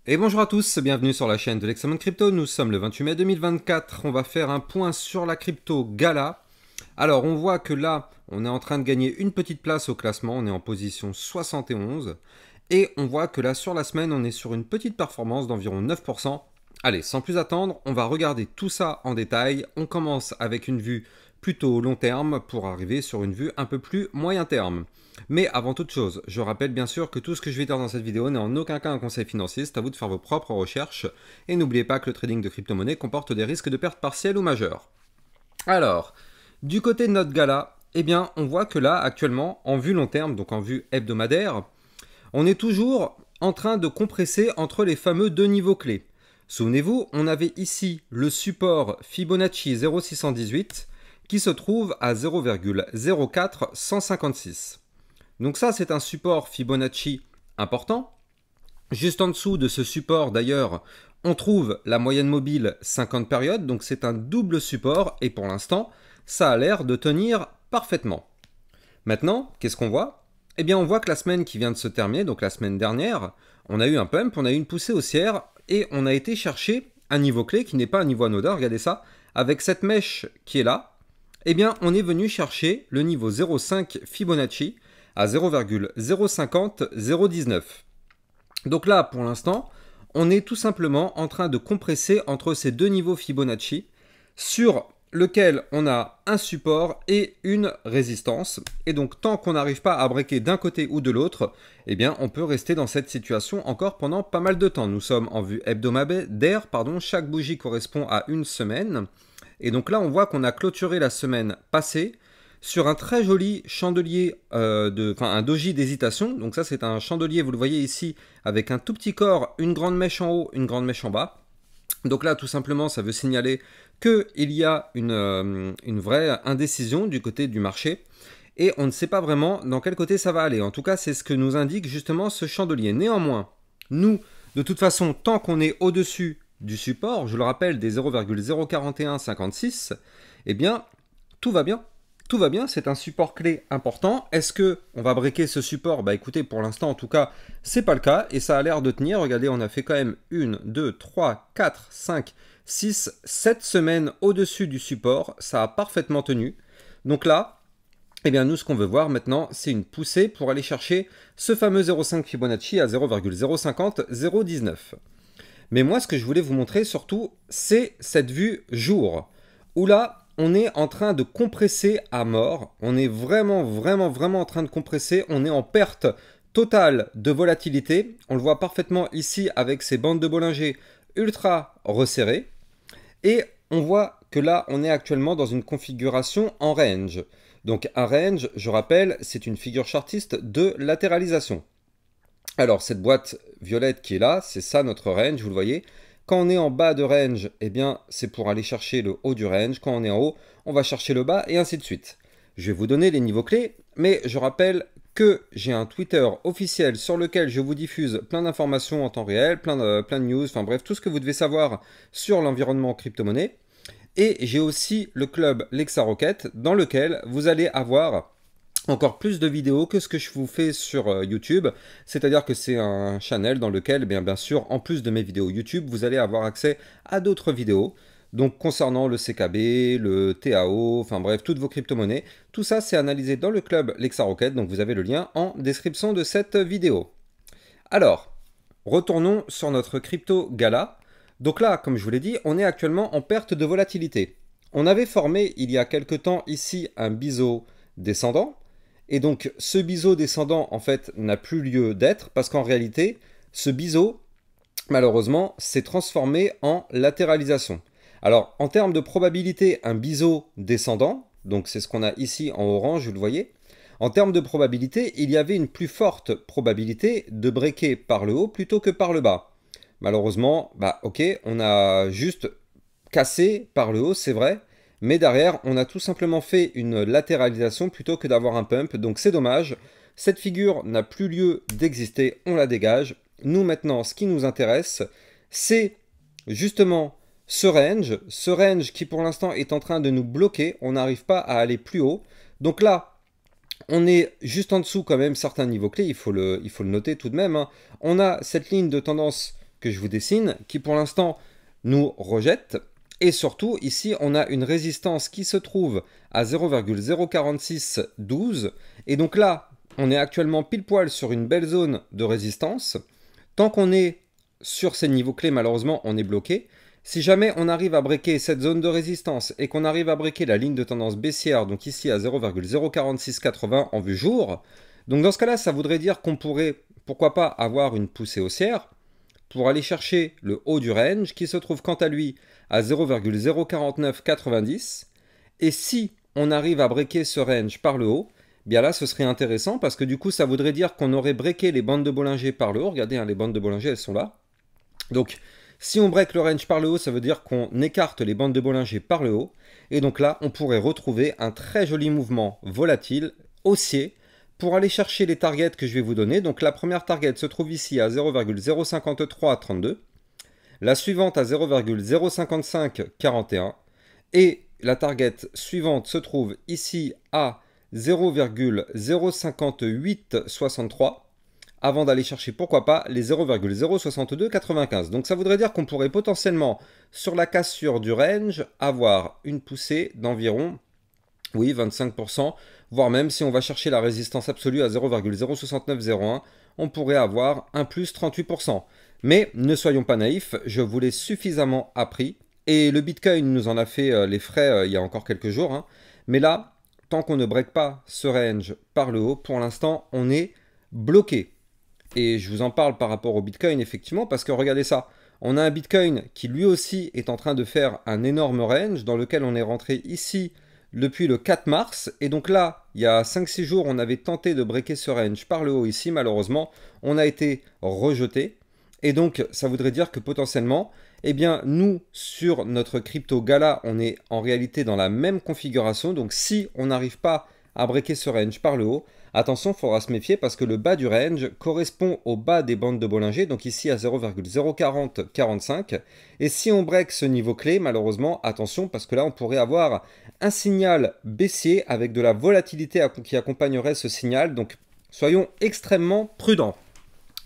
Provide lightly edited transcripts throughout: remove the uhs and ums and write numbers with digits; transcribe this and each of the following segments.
Et bonjour à tous, bienvenue sur la chaîne de Lexamon Crypto. Nous sommes le 28 mai 2024, on va faire un point sur la crypto Gala. Alors on voit que là, on est en train de gagner une petite place au classement, on est en position 71. Et on voit que là, sur la semaine, on est sur une petite performance d'environ 9%. Allez, sans plus attendre, on va regarder tout ça en détail. On commence avec une vue plutôt long terme pour arriver sur une vue un peu plus moyen terme. Mais avant toute chose, je rappelle bien sûr que tout ce que je vais dire dans cette vidéo n'est en aucun cas un conseil financier, c'est à vous de faire vos propres recherches. Et n'oubliez pas que le trading de crypto-monnaie comporte des risques de perte partielle ou majeure. Alors, du côté de notre Gala, eh bien, on voit que là, actuellement, en vue long terme, donc en vue hebdomadaire, on est toujours en train de compresser entre les fameux deux niveaux clés. Souvenez-vous, on avait ici le support Fibonacci 0,618 qui se trouve à 0,04156. Donc ça, c'est un support Fibonacci important. Juste en dessous de ce support, d'ailleurs, on trouve la moyenne mobile 50 périodes. Donc c'est un double support et pour l'instant, ça a l'air de tenir parfaitement. Maintenant, qu'est-ce qu'on voit? Eh bien, on voit que la semaine qui vient de se terminer, donc la semaine dernière, on a eu un pump, on a eu une poussée haussière et on a été chercher un niveau clé qui n'est pas un niveau anodin. Regardez ça, avec cette mèche qui est là, eh bien, on est venu chercher le niveau 0,5 Fibonacci à 0,050019. Donc là, pour l'instant, on est tout simplement en train de compresser entre ces deux niveaux Fibonacci sur lequel on a un support et une résistance. Et donc, tant qu'on n'arrive pas à breaker d'un côté ou de l'autre, eh bien, on peut rester dans cette situation encore pendant pas mal de temps. Nous sommes en vue hebdomadaire, chaque bougie correspond à une semaine. Et donc là, on voit qu'on a clôturé la semaine passée sur un très joli chandelier, un doji d'hésitation. Donc ça, c'est un chandelier, vous le voyez ici, avec un tout petit corps, une grande mèche en haut, une grande mèche en bas. Donc là, tout simplement, ça veut signaler qu'il y a une vraie indécision du côté du marché. Et on ne sait pas vraiment dans quel côté ça va aller. En tout cas, c'est ce que nous indique justement ce chandelier. Néanmoins, nous, de toute façon, tant qu'on est au-dessus du support, je le rappelle, des 0,04156, eh bien, tout va bien. Tout va bien, c'est un support clé important. Est-ce que on va breaker ce support? Bah écoutez, pour l'instant en tout cas, c'est pas le cas et ça a l'air de tenir. Regardez, on a fait quand même 1, 2, 3, 4, 5, 6, 7 semaines au-dessus du support. Ça a parfaitement tenu. Donc là, eh bien nous, ce qu'on veut voir maintenant, c'est une poussée pour aller chercher ce fameux 0,5 Fibonacci à 0,050019. Mais moi, ce que je voulais vous montrer surtout, c'est cette vue jour, où là, on est en train de compresser à mort. On est vraiment en train de compresser. On est en perte totale de volatilité. On le voit parfaitement ici avec ces bandes de Bollinger ultra resserrées. Et on voit que là, on est actuellement dans une configuration en range. Donc un range, je rappelle, c'est une figure chartiste de latéralisation. Alors cette boîte violette qui est là, c'est ça notre range, vous le voyez. Quand on est en bas de range, eh bien, c'est pour aller chercher le haut du range. Quand on est en haut, on va chercher le bas et ainsi de suite. Je vais vous donner les niveaux clés, mais je rappelle que j'ai un Twitter officiel sur lequel je vous diffuse plein d'informations en temps réel, plein de news, enfin bref, tout ce que vous devez savoir sur l'environnement crypto-monnaie. Et j'ai aussi le club LexaRocket dans lequel vous allez avoir encore plus de vidéos que ce que je vous fais sur YouTube, c'est-à-dire que c'est un channel dans lequel, bien sûr, en plus de mes vidéos YouTube, vous allez avoir accès à d'autres vidéos, donc concernant le CKB, le TAO, enfin bref, toutes vos crypto-monnaies. Tout ça, c'est analysé dans le club LexaRocket, donc vous avez le lien en description de cette vidéo. Alors, retournons sur notre crypto Gala. Donc là, comme je vous l'ai dit, on est actuellement en perte de volatilité. On avait formé, il y a quelque temps, ici, un biseau descendant. Et donc, ce biseau descendant, en fait, n'a plus lieu d'être parce qu'en réalité, ce biseau, malheureusement, s'est transformé en latéralisation. Alors, en termes de probabilité, un biseau descendant, donc c'est ce qu'on a ici en orange, vous le voyez, en termes de probabilité, il y avait une plus forte probabilité de breaker par le haut plutôt que par le bas. Malheureusement, bah ok, on a juste cassé par le haut, c'est vrai, mais derrière, on a tout simplement fait une latéralisation plutôt que d'avoir un pump, donc c'est dommage. Cette figure n'a plus lieu d'exister, on la dégage. Nous maintenant, ce qui nous intéresse, c'est justement ce range qui pour l'instant est en train de nous bloquer, on n'arrive pas à aller plus haut. Donc là, on est juste en dessous quand même certains niveaux clés, il faut le noter tout de même, hein. On a cette ligne de tendance que je vous dessine qui pour l'instant nous rejette. Et surtout, ici, on a une résistance qui se trouve à 0,04612. Et donc là, on est actuellement pile poil sur une belle zone de résistance. Tant qu'on est sur ces niveaux clés, malheureusement, on est bloqué. Si jamais on arrive à breaker cette zone de résistance et qu'on arrive à breaker la ligne de tendance baissière, donc ici à 0,04680 en vue jour, donc dans ce cas-là, ça voudrait dire qu'on pourrait, pourquoi pas, avoir une poussée haussière pour aller chercher le haut du range qui se trouve quant à lui à 0,04990. Et si on arrive à breaker ce range par le haut, bien là ce serait intéressant parce que du coup ça voudrait dire qu'on aurait breaké les bandes de Bollinger par le haut. Regardez, hein, les bandes de Bollinger elles sont là. Donc si on break le range par le haut, ça veut dire qu'on écarte les bandes de Bollinger par le haut. Et donc là on pourrait retrouver un très joli mouvement volatile, haussier, pour aller chercher les targets que je vais vous donner. Donc la première target se trouve ici à 0,05332, la suivante à 0,05541 et la target suivante se trouve ici à 0,05863 avant d'aller chercher pourquoi pas les 0,06295. Donc ça voudrait dire qu'on pourrait potentiellement sur la cassure du range avoir une poussée d'environ, oui, 25%, voire même si on va chercher la résistance absolue à 0,06901, on pourrait avoir un plus 38%. Mais ne soyons pas naïfs, je vous l'ai suffisamment appris, et le Bitcoin nous en a fait les frais il y a encore quelques jours, hein. Mais là, tant qu'on ne break pas ce range par le haut, pour l'instant, on est bloqué. Et je vous en parle par rapport au Bitcoin, effectivement, parce que regardez ça, on a un Bitcoin qui lui aussi est en train de faire un énorme range, dans lequel on est rentré ici depuis le 4 mars, et donc là, il y a 5-6 jours, on avait tenté de breaker ce range par le haut ici, malheureusement, on a été rejeté, et donc ça voudrait dire que potentiellement, eh bien nous, sur notre crypto Gala, on est en réalité dans la même configuration, donc si on n'arrive pas à breaker ce range par le haut, attention, il faudra se méfier parce que le bas du range correspond au bas des bandes de Bollinger, donc ici à 0,04045. Et si on break ce niveau clé, malheureusement, attention parce que là on pourrait avoir un signal baissier avec de la volatilité qui accompagnerait ce signal. Donc soyons extrêmement prudents.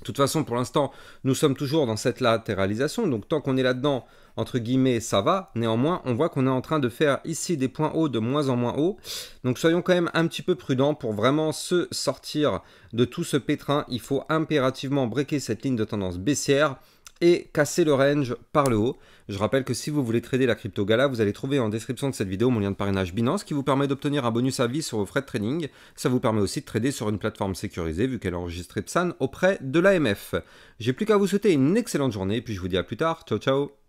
De toute façon, pour l'instant, nous sommes toujours dans cette latéralisation, donc tant qu'on est là-dedans, entre guillemets, ça va. Néanmoins, on voit qu'on est en train de faire ici des points hauts de moins en moins hauts. Donc soyons quand même un petit peu prudents pour vraiment se sortir de tout ce pétrin. Il faut impérativement breaker cette ligne de tendance baissière et casser le range par le haut. Je rappelle que si vous voulez trader la crypto Gala, vous allez trouver en description de cette vidéo mon lien de parrainage Binance qui vous permet d'obtenir un bonus à vie sur vos frais de trading. Ça vous permet aussi de trader sur une plateforme sécurisée vu qu'elle est enregistrée PSAN auprès de l'AMF. J'ai plus qu'à vous souhaiter une excellente journée et puis je vous dis à plus tard. Ciao ciao.